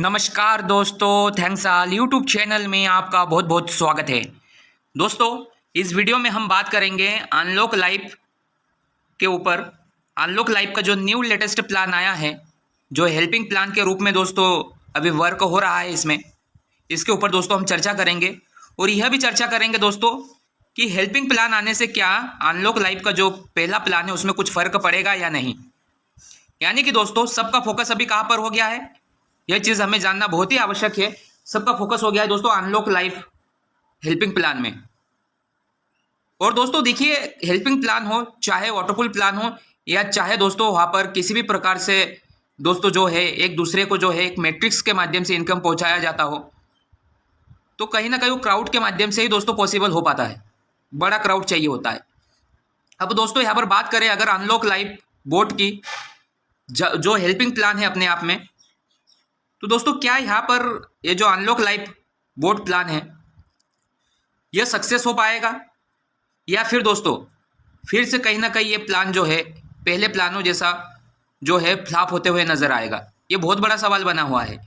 नमस्कार दोस्तों, thanks all YouTube channel में आपका बहुत बहुत स्वागत है। दोस्तों, इस वीडियो में हम बात करेंगे अनलॉक लाइफ के ऊपर। अनलॉक लाइफ का जो न्यू लेटेस्ट प्लान आया है, जो हेल्पिंग प्लान के रूप में दोस्तों अभी वर्क हो रहा है, इसके ऊपर दोस्तों हम चर्चा करेंगे। और यह भी चर्चा करेंगे दोस्तों कि हेल्पिंग प्लान आने से क्या अनलॉक लाइफ का जो पहला प्लान है उसमें कुछ फ़र्क पड़ेगा या नहीं। यानी कि दोस्तों सबका फोकस अभी कहाँ पर हो गया है, यह चीज़ हमें जानना बहुत ही आवश्यक है। सबका फोकस हो गया है दोस्तों अनलॉक लाइफ हेल्पिंग प्लान में। और दोस्तों देखिए, हेल्पिंग प्लान हो, चाहे वाटरपुल प्लान हो, या चाहे दोस्तों वहाँ पर किसी भी प्रकार से दोस्तों जो है एक दूसरे को जो है एक मैट्रिक्स के माध्यम से इनकम पहुँचाया जाता हो, तो कहीं ना कहीं वो क्राउड के माध्यम से ही दोस्तों पॉसिबल हो पाता है। बड़ा क्राउड चाहिए होता है। अब दोस्तों यहाँ पर बात करें अगर अनलॉक लाइफ बोट की जो हेल्पिंग प्लान है अपने आप में, तो दोस्तों क्या यहाँ पर ये जो अनलॉक लाइफ बोट प्लान है यह सक्सेस हो पाएगा, या फिर दोस्तों फिर से कहीं ना कहीं ये प्लान जो है पहले प्लानों जैसा जो है फ्लॉप होते हुए नजर आएगा। ये बहुत बड़ा सवाल बना हुआ है।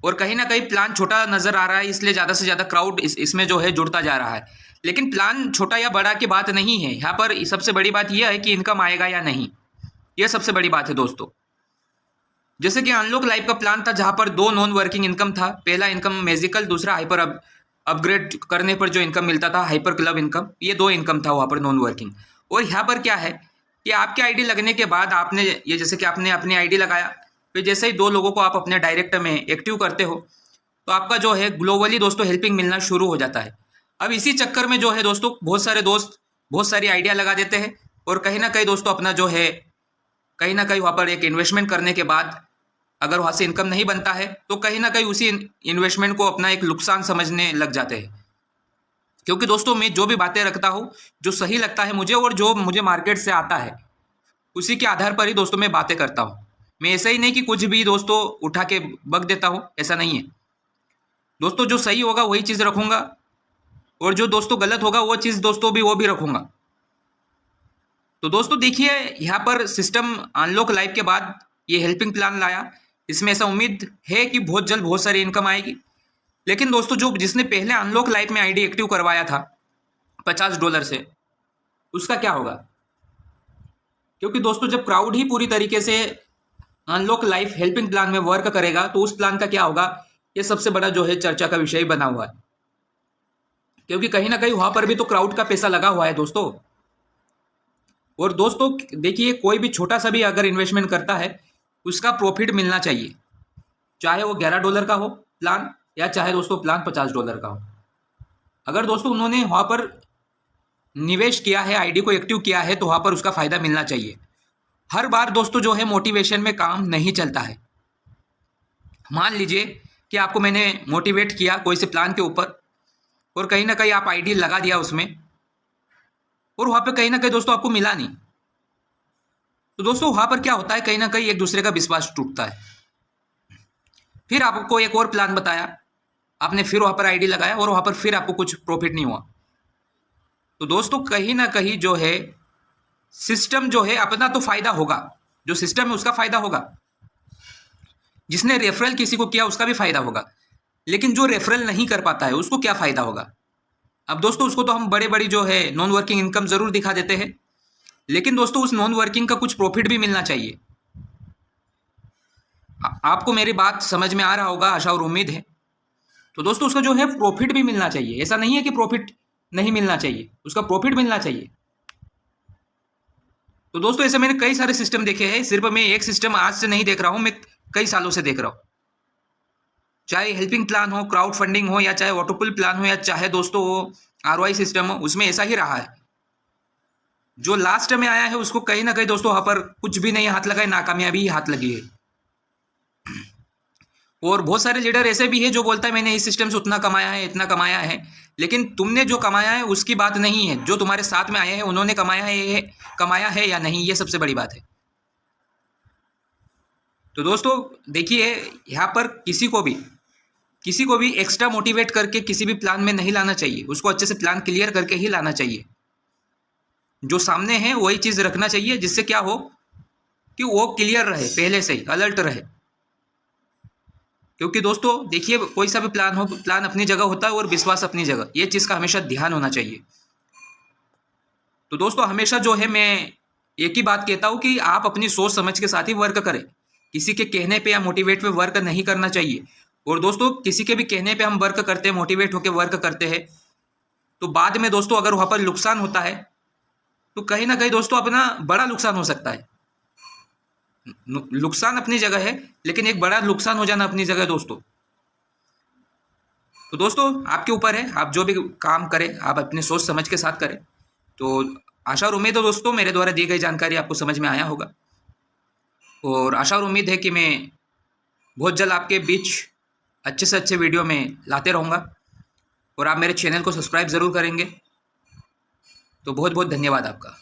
और कहीं ना कहीं प्लान छोटा नजर आ रहा है, इसलिए ज़्यादा से ज़्यादा क्राउड इसमें जो है जुड़ता जा रहा है। लेकिन प्लान छोटा या बड़ा की बात नहीं है, यहाँ पर सबसे बड़ी बात यह है कि इनकम आएगा या नहीं। यह सबसे बड़ी बात है दोस्तों। जैसे कि अनलॉक लाइफ का प्लान था जहां पर दो नॉन वर्किंग इनकम था। पहला इनकम मैजिकल, दूसरा हाइपर अपग्रेड करने पर जो इनकम मिलता था हाइपर क्लब इनकम। ये दो इनकम था वहां पर नॉन वर्किंग। और यहाँ पर क्या है कि आपके आईडी लगने के बाद आपने ये जैसे कि आपने अपनी आईडी लगाया, फिर जैसे ही दो लोगों को आप अपने डायरेक्ट में एक्टिव करते हो तो आपका जो है ग्लोबली दोस्तों हेल्पिंग मिलना शुरू हो जाता है। अब इसी चक्कर में जो है दोस्तों बहुत सारे दोस्त बहुत सारी आइडिया लगा देते हैं, और कहीं ना कहीं दोस्तों अपना जो है कहीं ना कहीं वहाँ पर एक इन्वेस्टमेंट करने के बाद अगर वहाँ से इनकम नहीं बनता है तो कहीं ना कहीं उसी इन्वेस्टमेंट को अपना एक नुकसान समझने लग जाते हैं। क्योंकि दोस्तों मैं जो भी बातें रखता हूँ, जो सही लगता है मुझे और जो मुझे मार्केट से आता है, उसी के आधार पर ही दोस्तों मैं बातें करता हूँ। मैं ऐसा ही नहीं कि कुछ भी दोस्तों उठा के बक देता हूँ, ऐसा नहीं है दोस्तों। जो सही होगा वही चीज़ रखूँगा, और जो दोस्तों गलत होगा वो चीज़ दोस्तों भी वो भी रखूँगा। तो दोस्तों देखिए, यहाँ पर सिस्टम अनलॉक लाइफ के बाद ये हेल्पिंग प्लान लाया। इसमें ऐसा उम्मीद है कि बहुत जल्द बहुत सारी इनकम आएगी। लेकिन दोस्तों जो जिसने पहले अनलॉक लाइफ में आईडी एक्टिव करवाया था $50 से, उसका क्या होगा? क्योंकि दोस्तों जब क्राउड ही पूरी तरीके से अनलॉक लाइफ हेल्पिंग प्लान में वर्क करेगा तो उस प्लान का क्या होगा, ये सबसे बड़ा जो है चर्चा का विषय बना हुआ है। क्योंकि कहीं ना कहीं वहां पर भी तो क्राउड का पैसा लगा हुआ है दोस्तों। और दोस्तों देखिए, कोई भी छोटा सा भी अगर इन्वेस्टमेंट करता है उसका प्रॉफिट मिलना चाहिए, चाहे वो $11 का हो प्लान, या चाहे दोस्तों प्लान $50 का हो। अगर दोस्तों उन्होंने वहाँ पर निवेश किया है, आईडी को एक्टिव किया है, तो वहाँ पर उसका फ़ायदा मिलना चाहिए। हर बार दोस्तों जो है मोटिवेशन में काम नहीं चलता है। मान लीजिए कि आपको मैंने मोटिवेट किया कोई से प्लान के ऊपर, और कहीं ना कहीं आप आईडी लगा दिया उसमें, और वहाँ पे कहीं ना कहीं दोस्तों आपको मिला नहीं, तो दोस्तों वहाँ पर क्या होता है, कहीं ना कहीं एक दूसरे का विश्वास टूटता है। फिर आपको एक और प्लान बताया, आपने फिर वहाँ पर आईडी लगाया, और वहाँ पर फिर आपको कुछ प्रॉफिट नहीं हुआ। तो दोस्तों कहीं ना कहीं जो है सिस्टम जो है अपना तो फायदा होगा, जो सिस्टम है उसका फायदा होगा, जिसने रेफरल किसी को किया उसका भी फायदा होगा, लेकिन जो रेफरल नहीं कर पाता है उसको क्या फायदा होगा? अब दोस्तों उसको तो हम बड़े बड़ी जो है नॉन वर्किंग इनकम जरूर दिखा देते हैं, लेकिन दोस्तों उस नॉन वर्किंग का कुछ प्रॉफिट भी मिलना चाहिए। आपको मेरी बात समझ में आ रहा होगा, आशा और उम्मीद है। तो दोस्तों उसका जो है प्रॉफिट भी मिलना चाहिए। ऐसा नहीं है कि प्रॉफिट नहीं मिलना चाहिए, उसका प्रॉफिट मिलना चाहिए। तो दोस्तों ऐसे मैंने कई सारे सिस्टम देखे हैं, सिर्फ मैं एक सिस्टम आज से नहीं देख रहा हूं, मैं कई सालों से देख रहा हूं। चाहे हेल्पिंग प्लान हो, क्राउड फंडिंग हो, या चाहे वाटरपुल प्लान हो, या चाहे दोस्तों वो आरओआई सिस्टम हो, उसमें ऐसा ही रहा है। जो लास्ट में आया है उसको कहीं ना कहीं दोस्तों वहां पर कुछ भी नहीं हाथ लगा है, नाकामयाबी ही हाथ लगी है। और बहुत सारे लीडर ऐसे भी है जो बोलता है मैंने इस सिस्टम से उतना कमाया है, इतना कमाया है, लेकिन तुमने जो कमाया है उसकी बात नहीं है, जो तुम्हारे साथ में आए हैं उन्होंने कमाया है या नहीं, ये सबसे बड़ी बात है। तो दोस्तों देखिए, यहाँ पर किसी को भी एक्स्ट्रा मोटिवेट करके किसी भी प्लान में नहीं लाना चाहिए। उसको अच्छे से प्लान क्लियर करके ही लाना चाहिए। जो सामने है वही चीज़ रखना चाहिए, जिससे क्या हो कि वो क्लियर रहे, पहले से ही अलर्ट रहे। क्योंकि दोस्तों देखिए, कोई सा भी प्लान हो, प्लान अपनी जगह होता है और विश्वास अपनी जगह, ये चीज़ का हमेशा ध्यान होना चाहिए। तो दोस्तों हमेशा जो है मैं एक ही बात कहता हूँ कि आप अपनी सोच समझ के साथ ही वर्क करें। किसी के कहने पे या मोटिवेट पे वर्क नहीं करना चाहिए। और दोस्तों किसी के भी कहने पे हम वर्क करते हैं, मोटिवेट होकर वर्क करते हैं, तो बाद में दोस्तों अगर वहाँ पर नुकसान होता है तो कहीं ना कहीं दोस्तों अपना बड़ा नुकसान हो सकता है। नुकसान अपनी जगह है, लेकिन एक बड़ा नुकसान हो जाना अपनी जगह है दोस्तों। तो दोस्तों आपके ऊपर है, आप जो भी काम करें आप अपने सोच समझ के साथ करें। तो आशा और उम्मीद है दोस्तों मेरे द्वारा दी गई जानकारी आपको समझ में आया होगा, और आशा और उम्मीद है कि मैं बहुत जल्द आपके बीच अच्छे से अच्छे वीडियो में लाते रहूँगा, और आप मेरे चैनल को सब्सक्राइब ज़रूर करेंगे। तो बहुत बहुत धन्यवाद आपका।